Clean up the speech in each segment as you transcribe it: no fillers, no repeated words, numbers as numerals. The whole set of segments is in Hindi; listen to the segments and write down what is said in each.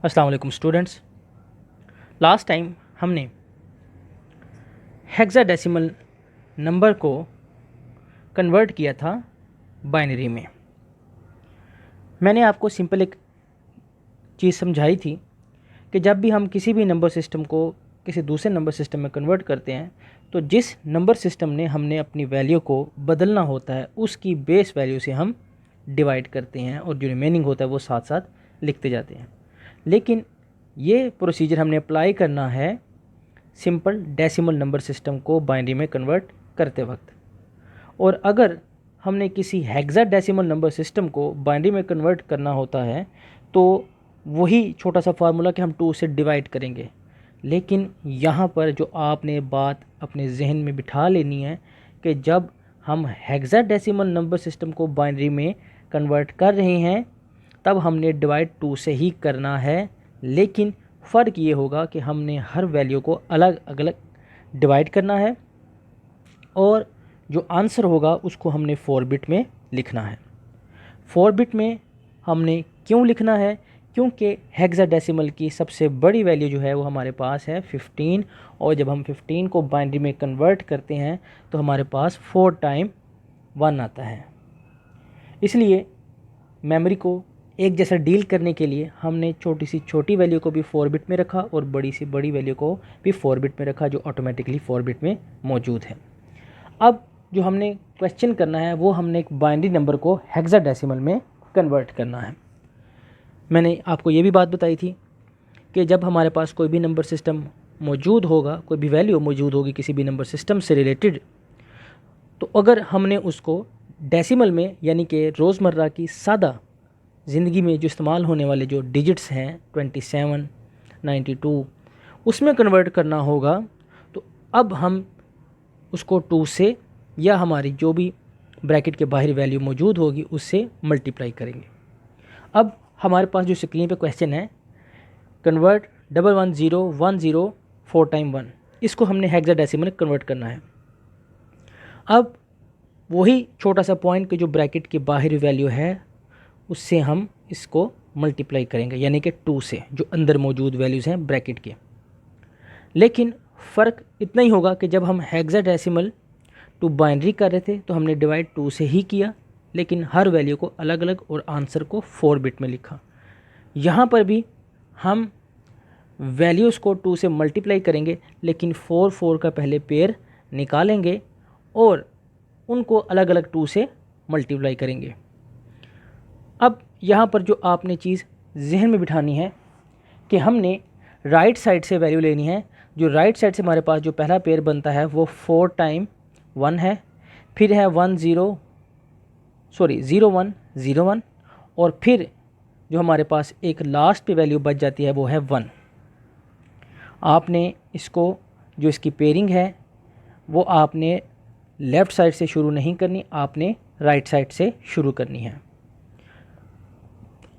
अस्सलाम वालेकुम स्टूडेंट्स। लास्ट टाइम हमने हेक्साडेसिमल नंबर को कन्वर्ट किया था बाइनरी में। मैंने आपको सिंपल एक चीज़ समझाई थी कि जब भी हम किसी भी नंबर सिस्टम को किसी दूसरे नंबर सिस्टम में कन्वर्ट करते हैं तो जिस नंबर सिस्टम ने हमने अपनी वैल्यू को बदलना होता है उसकी बेस वैल्यू से हम डिवाइड करते हैं और जो रिमेनिंग होता है वो साथ साथ लिखते जाते हैं। लेकिन ये प्रोसीजर हमने अप्लाई करना है सिंपल डेसिमल नंबर सिस्टम को बाइनरी में कन्वर्ट करते वक्त। और अगर हमने किसी हेक्साडेसिमल नंबर सिस्टम को बाइनरी में कन्वर्ट करना होता है तो वही छोटा सा फार्मूला कि हम 2 से डिवाइड करेंगे। लेकिन यहाँ पर जो आपने बात अपने जहन में बिठा लेनी है कि जब हम हेक्साडेसिमल नंबर सिस्टम को बाइनरी में कन्वर्ट कर रहे हैं तब हमने डिवाइड 2 से ही करना है। लेकिन फ़र्क ये होगा कि हमने हर वैल्यू को अलग अलग डिवाइड करना है और जो आंसर होगा उसको हमने 4 बिट में लिखना है। 4 बिट में हमने क्यों लिखना है? क्योंकि हेक्साडेसिमल की सबसे बड़ी वैल्यू जो है वो हमारे पास है 15 और जब हम 15 को बाइनरी में कन्वर्ट करते हैं तो हमारे पास 4 टाइम 1 आता है। इसलिए मेमोरी को एक जैसा डील करने के लिए हमने छोटी सी छोटी वैल्यू को भी 4 बिट में रखा और बड़ी सी बड़ी वैल्यू को भी 4 बिट में रखा जो ऑटोमेटिकली 4 बिट में मौजूद है। अब जो हमने क्वेश्चन करना है वो हमने एक बाइनरी नंबर को हेक्साडेसिमल में कन्वर्ट करना है। मैंने आपको ये भी बात बताई थी कि जब हमारे पास कोई भी नंबर सिस्टम मौजूद होगा, कोई भी वैल्यू मौजूद होगी किसी भी नंबर सिस्टम से रिलेटेड, तो अगर हमने उसको डेसिमल में यानी कि रोज़मर्रा की सादा ज़िंदगी में जो इस्तेमाल होने वाले जो डिजिट्स हैं 27, 92 उसमें कन्वर्ट करना होगा तो अब हम उसको 2 से या हमारी जो भी ब्रैकेट के बाहर वैल्यू मौजूद होगी उससे मल्टीप्लाई करेंगे। अब हमारे पास जो स्क्रीन पे क्वेश्चन है कन्वर्ट 11010 4 टाइम 1, इसको हमने हेक्साडेसिमल में कन्वर्ट करना है। अब वही छोटा सा पॉइंट के जो ब्रैकेट की बाहरी वैल्यू है उससे हम इसको मल्टीप्लाई करेंगे यानी कि 2 से जो अंदर मौजूद वैल्यूज़ हैं ब्रैकेट के। लेकिन फ़र्क इतना ही होगा कि जब हम हेक्साडेसिमल टू बाइनरी कर रहे थे तो हमने डिवाइड 2 से ही किया, लेकिन हर वैल्यू को अलग अलग और आंसर को 4 बिट में लिखा। यहाँ पर भी हम वैल्यूज़ को 2 से मल्टीप्लाई करेंगे लेकिन 4 4 का पहले पेयर निकालेंगे और उनको अलग अलग 2 से मल्टीप्लाई करेंगे। अब यहाँ पर जो आपने चीज़ जहन में बिठानी है कि हमने राइट साइड से वैल्यू लेनी है। जो राइट साइड से हमारे पास जो पहला पेयर बनता है वो 4 टाइम 1 है, फिर है 0 1 0 1 और फिर जो हमारे पास एक लास्ट पे वैल्यू बच जाती है वो है 1। आपने इसको जो इसकी पेयरिंग है वो आपने लेफ़्ट साइड से शुरू नहीं करनी, आपने राइट साइड से शुरू करनी है।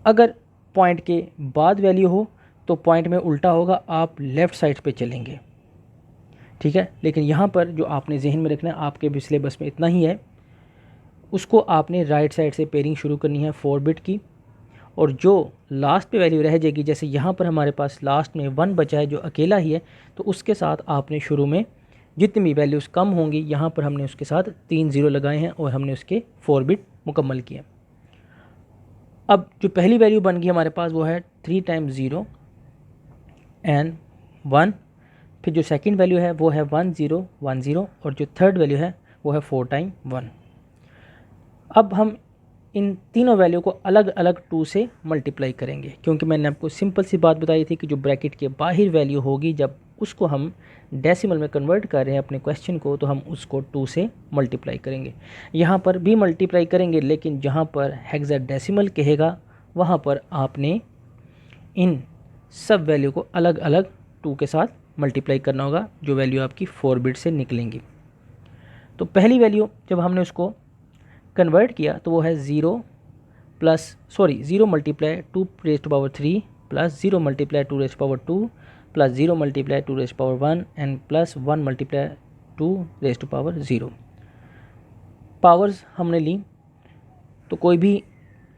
अगर पॉइंट के बाद वैल्यू हो तो पॉइंट में उल्टा होगा, आप लेफ़्ट साइड पे चलेंगे, ठीक है। लेकिन यहाँ पर जो आपने जहन में रखना है आपके भी सिलेबस में इतना ही है, उसको आपने राइट साइड से पेयरिंग शुरू करनी है 4 बिट की और जो लास्ट पे वैल्यू रह जाएगी, जैसे यहाँ पर हमारे पास लास्ट में 1 बचा है जो अकेला ही है, तो उसके साथ आपने शुरू में जितनी भी वैल्यूज़ कम होंगी यहाँ पर हमने उसके साथ 3 0 लगाए हैं और हमने उसके 4 बिट मुकम्मल किए। अब जो पहली वैल्यू बन गई हमारे पास वो है 3 टाइम 0 एंड 1, फिर जो सेकंड वैल्यू है वो है 1 0 1 0 और जो थर्ड वैल्यू है वो है 4 टाइम 1। अब हम इन तीनों वैल्यू को अलग अलग 2 से मल्टीप्लाई करेंगे, क्योंकि मैंने आपको सिंपल सी बात बताई थी कि जो ब्रैकेट के बाहर वैल्यू होगी जब उसको हम डेसिमल में कन्वर्ट कर रहे हैं अपने क्वेश्चन को तो हम उसको 2 से मल्टीप्लाई करेंगे। यहाँ पर भी मल्टीप्लाई करेंगे, लेकिन जहाँ पर हेक्साडेसिमल कहेगा वहाँ पर आपने इन सब वैल्यू को अलग अलग 2 के साथ मल्टीप्लाई करना होगा जो वैल्यू आपकी 4 बिट से निकलेंगी। तो पहली वैल्यू जब हमने उसको कन्वर्ट किया तो वो है 0 multiply 2 raise to power 3 plus 0 multiply 2 raise to power 2 plus 0 multiply 2 raise to power 1 and plus 1 multiply 2 raise to power 0। Powers हमने ली तो कोई भी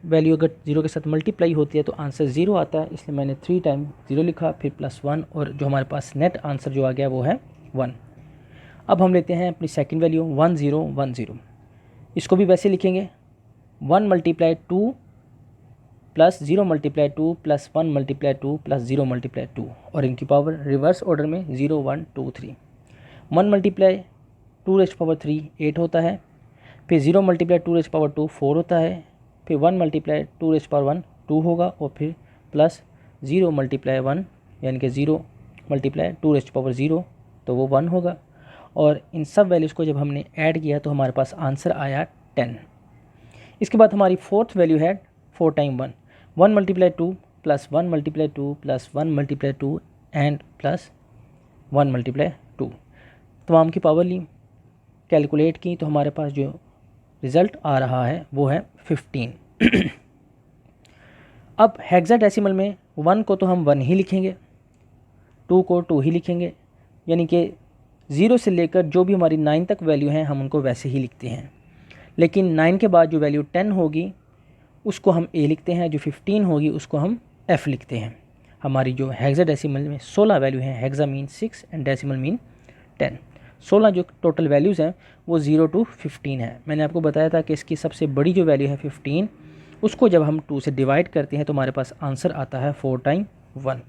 वैल्यू अगर 0 के साथ मल्टीप्लाई होती है तो आंसर 0 आता है, इसलिए मैंने 3 टाइम 0 लिखा, फिर +1 और जो हमारे पास नेट आंसर जो आ गया वो है 1। अब हम लेते हैं अपनी सेकंड वैल्यू 1 0 1 0। इसको भी वैसे लिखेंगे 1 × 2 प्लस 0 × 2 प्लस 1 × 2 प्लस 0 × 2 और इनकी पावर रिवर्स ऑर्डर में 0 1 2 3। 1 × 2⁻³ 8 होता है, फिर 0 × 2⁻² 4 होता है, फिर 1 × 2⁻1 2 होगा और फिर प्लस 0 × 1 यानी कि 0 × 2⁻0 तो वो 1 होगा। और इन सब वैल्यूज़ को जब हमने ऐड किया तो हमारे पास आंसर आया 10। इसके बाद हमारी फोर्थ वैल्यू है 4 time 1, 1 × 2 plus 1 × 2 plus 1 × 2 and plus 1 × 2। तमाम की पावर ली, कैलकुलेट की तो हमारे पास जो रिज़ल्ट आ रहा है वो है 15। अब हेक्साडेसिमल में 1 को तो हम 1 ही लिखेंगे, 2 को 2 ही लिखेंगे, यानी कि 0 से लेकर जो भी हमारी 9 तक वैल्यू हैं हम उनको वैसे ही लिखते हैं। लेकिन 9 के बाद जो वैल्यू 10 होगी उसको हम A लिखते हैं, जो 15 होगी उसको हम F लिखते हैं। हमारी जो हेक्साडेसिमल में 16 वैल्यू हैं, hexa mean 6 and decimal mean 10, 16 जो टोटल वैल्यूज़ हैं वो 0 to 15 है। मैंने आपको बताया था कि इसकी सबसे बड़ी जो वैल्यू है 15, उसको जब हम 2 से डिवाइड करते हैं तो हमारे पास आंसर आता है 4 टाइम 1।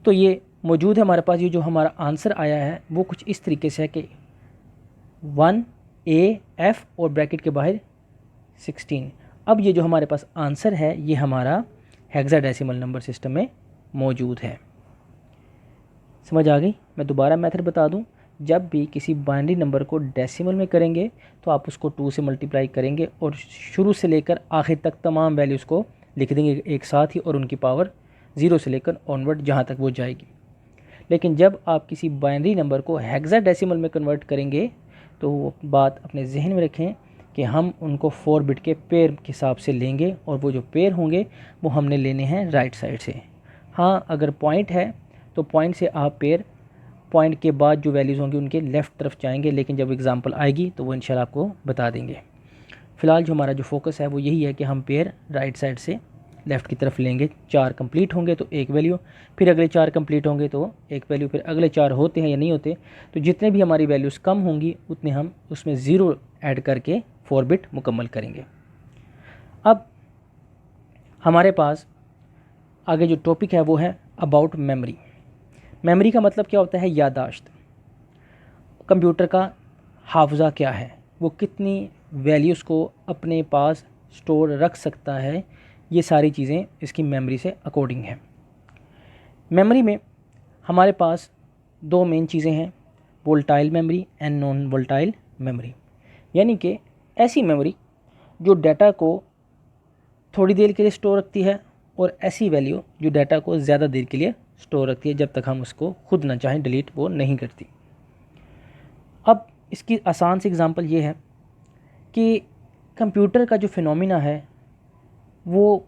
तो ये मौजूद है हमारे पास। ये जो हमारा आंसर आया है वो कुछ इस तरीके से है कि 1 AF और ब्रैकेट के बाहर 16। अब ये जो हमारे पास आंसर है ये हमारा हेक्साडेसिमल नंबर सिस्टम में मौजूद है। समझ आ गई? मैं दोबारा मेथड बता दूं, जब भी किसी बाइनरी नंबर को डेसिमल में करेंगे तो आप उसको 2 से मल्टीप्लाई करेंगे और शुरू से लेकर आखिर तक तमाम वैल्यूज़ को लिख देंगे एक साथ ही और उनकी पावर 0 से लेकर ऑनवर्ड जहाँ तक वो जाएगी। लेकिन जब आप किसी बाइनरी नंबर को हेक्साडेसिमल में कन्वर्ट करेंगे तो वो बात अपने जहन में रखें कि हम उनको 4 बिट के पेयर के हिसाब से लेंगे और वो जो पेयर होंगे वो हमने लेने हैं राइट साइड से। हाँ, अगर पॉइंट है तो पॉइंट से आप पेयर, पॉइंट के बाद जो वैल्यूज़ होंगी उनके लेफ़्ट तरफ जाएंगे, लेकिन जब एग्जांपल आएगी तो वो इंशाल्लाह आपको बता देंगे। फ़िलहाल जो हमारा जो फोकस है वो यही है कि हम पेयर राइट साइड से लेफ़्ट की तरफ लेंगे। 4 कंप्लीट होंगे तो एक वैल्यू, फिर अगले 4 कंप्लीट होंगे तो एक वैल्यू, फिर अगले 4 होते हैं या नहीं होते तो जितने भी हमारी वैल्यूज़ कम होंगी उतने हम उसमें 0 ऐड करके 4 बिट मुकम्मल करेंगे। अब हमारे पास आगे जो टॉपिक है वो है अबाउट मेमोरी। मेमोरी का मतलब क्या होता है? याददाश्त। कंप्यूटर का हाफजा क्या है, वो कितनी वैल्यूज़ को अपने पास स्टोर रख सकता है, ये सारी चीज़ें इसकी मेमोरी से अकॉर्डिंग है। मेमोरी में हमारे पास 2 मेन चीज़ें हैं, volatile memory and non volatile memory. यानी कि ऐसी मेमोरी जो डाटा को थोड़ी देर के लिए स्टोर रखती है और ऐसी वैल्यू जो डाटा को ज़्यादा देर के लिए स्टोर रखती है, जब तक हम उसको खुद ना चाहें डिलीट वो नहीं करती। अब इसकी आसान सी एग्ज़ाम्पल ये है कि कंप्यूटर का जो फिनोमिना है वो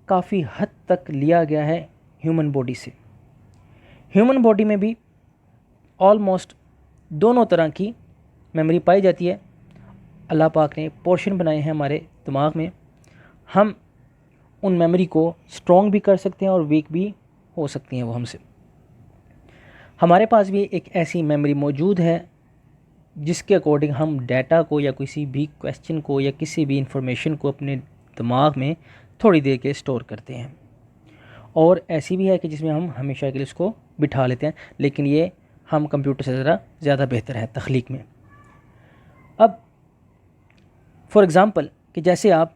काफ़ी हद तक लिया गया है ह्यूमन बॉडी से। ह्यूमन बॉडी में भी ऑलमोस्ट दोनों तरह की मेमोरी पाई जाती है। अल्लाह पाक ने पोर्शन बनाए हैं हमारे दिमाग में, हम उन मेमोरी को स्ट्रॉन्ग भी कर सकते हैं और वीक भी हो सकती हैं वो हमसे। हमारे पास भी एक ऐसी मेमोरी मौजूद है जिसके अकॉर्डिंग हम डाटा को या किसी भी क्वेश्चन को या किसी भी इंफॉर्मेशन को अपने दिमाग में थोड़ी देर के स्टोर करते हैं, और ऐसी भी है कि जिसमें हम हमेशा के लिए उसको बिठा लेते हैं, लेकिन ये हम कंप्यूटर से ज़्यादा बेहतर है तख्लीक में। अब फॉर एग्ज़ाम्पल कि जैसे आप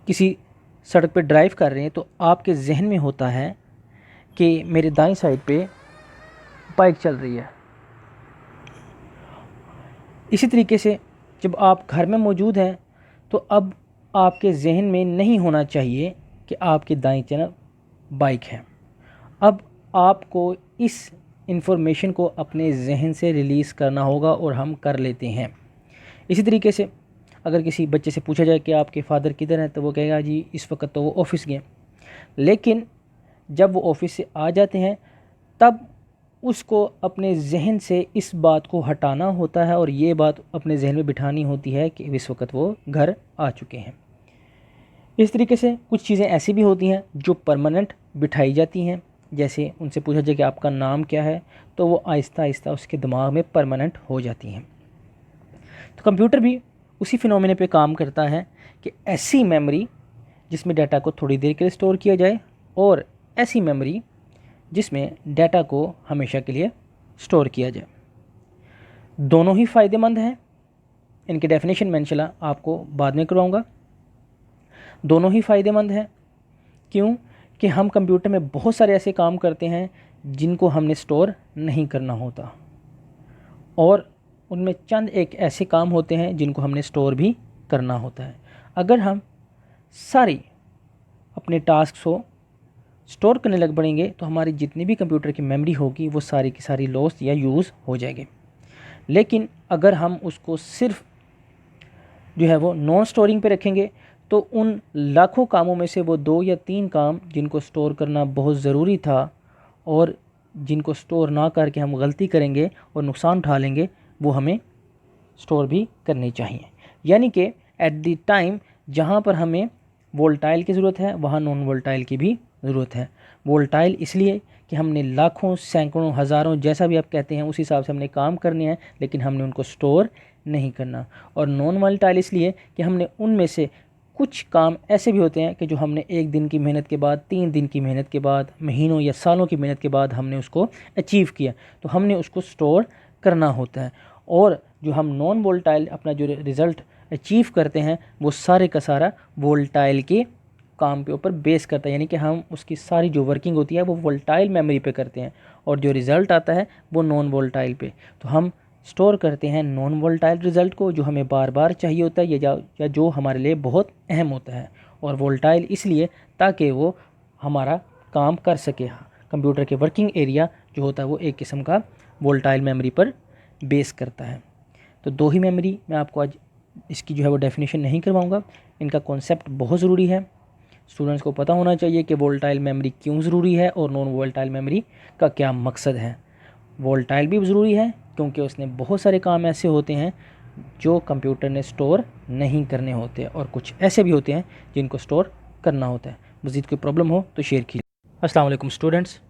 किसी सड़क पे ड्राइव कर रहे हैं तो आपके जहन में होता है कि मेरे दाईं साइड पे बाइक चल रही है। इसी तरीके से जब आप घर में मौजूद हैं तो अब आपके जहन में नहीं होना चाहिए कि आपकी दाईं तरफ बाइक है। अब आपको इस इंफॉर्मेशन को अपने जहन से रिलीज़ करना होगा और हम कर लेते हैं। इसी तरीके से अगर किसी बच्चे से पूछा जाए कि आपके फ़ादर किधर हैं तो वो कहेगा जी इस वक्त तो वो ऑफ़िस गए, लेकिन जब वो ऑफ़िस से आ जाते हैं तब उसको अपने जहन से इस बात को हटाना होता है और ये बात अपने जहन में बिठानी होती है कि इस वक्त वो घर आ चुके हैं। इस तरीके से कुछ चीज़ें ऐसी भी होती हैं जो परमानेंट बिठाई जाती हैं, जैसे उनसे पूछा जाए कि आपका नाम क्या है, तो वो आहिस्ता आहिस्ता उसके दिमाग में परमानेंट हो जाती हैं। तो कंप्यूटर भी उसी फिनोमेना पे काम करता है कि ऐसी मेमोरी जिसमें डाटा को थोड़ी देर के लिए स्टोर किया जाए और ऐसी मेमोरी जिसमें डाटा को हमेशा के लिए स्टोर किया जाए। दोनों ही फ़ायदेमंद हैं। इनकी डेफिनेशन मैं इंशाल्लाह आपको बाद में करवाऊँगा। दोनों ही फ़ायदेमंद हैं। क्यों? कि हम कंप्यूटर में बहुत सारे ऐसे काम करते हैं जिनको हमने स्टोर नहीं करना होता, और उनमें चंद एक ऐसे काम होते हैं जिनको हमने स्टोर भी करना होता है। अगर हम सारी अपने टास्क को स्टोर करने लग पड़ेंगे तो हमारी जितनी भी कंप्यूटर की मेमोरी होगी वो सारी की सारी लॉस या यूज़ हो जाएगी। लेकिन अगर हम उसको सिर्फ जो है वो नॉन स्टोरिंग पे रखेंगे तो उन लाखों कामों में से वो 2 या 3 काम जिनको स्टोर करना बहुत ज़रूरी था और जिनको स्टोर ना करके हम गलती करेंगे और नुकसान उठा लेंगे, वो हमें स्टोर भी करनी चाहिए। यानी कि एट द टाइम जहाँ पर हमें वोलेटाइल की ज़रूरत है वहाँ नॉन वोलेटाइल की भी ज़रूरत है। वोलेटाइल इसलिए कि हमने लाखों, सैकड़ों, हज़ारों, जैसा भी आप कहते हैं उस हिसाब से हमने काम करने हैं, लेकिन हमने उनको स्टोर नहीं करना। और नॉन वोलेटाइल इसलिए कि हमने उनमें से कुछ काम ऐसे भी होते हैं कि जो हमने 1 दिन की मेहनत के बाद, 3 दिन की मेहनत के बाद, महीनों या सालों की मेहनत के बाद हमने उसको अचीव किया, तो हमने उसको स्टोर करना होता है। और जो हम नॉन वोलेटाइल अपना जो रिज़ल्ट अचीव करते हैं वो सारे का सारा वोलेटाइल के काम के ऊपर बेस करता है, यानी कि हम उसकी सारी जो वर्किंग होती है वो वोलेटाइल मेमोरी पे करते हैं और जो रिज़ल्ट आता है वो नॉन वोलेटाइल पे। तो हम स्टोर करते हैं नॉन वोलेटाइल रिज़ल्ट को जो हमें बार बार चाहिए होता है या जो हमारे लिए बहुत अहम होता है, और वोलेटाइल इसलिए ताकि वो हमारा काम कर सके। कंप्यूटर के वर्किंग एरिया जो होता है वो एक किस्म का वोलेटाइल मेमोरी पर बेस करता है। तो 2 ही मेमोरी मैं आपको आज इसकी जो है वो डेफिनेशन नहीं करवाऊँगा। इनका कॉन्सेप्ट बहुत ज़रूरी है। स्टूडेंट्स को पता होना चाहिए कि वोलेटाइल मेमोरी क्यों ज़रूरी है और नॉन वोलेटाइल मेमोरी का क्या मकसद है। वोलेटाइल भी ज़रूरी है क्योंकि उसमें बहुत सारे काम ऐसे होते हैं जो कंप्यूटर ने स्टोर नहीं करने होते और कुछ ऐसे भी होते हैं जिनको स्टोर करना होता है। मज़ीद कोई प्रॉब्लम हो तो शेयर कीजिए। अस्सलाम वालेकुम स्टूडेंट्स।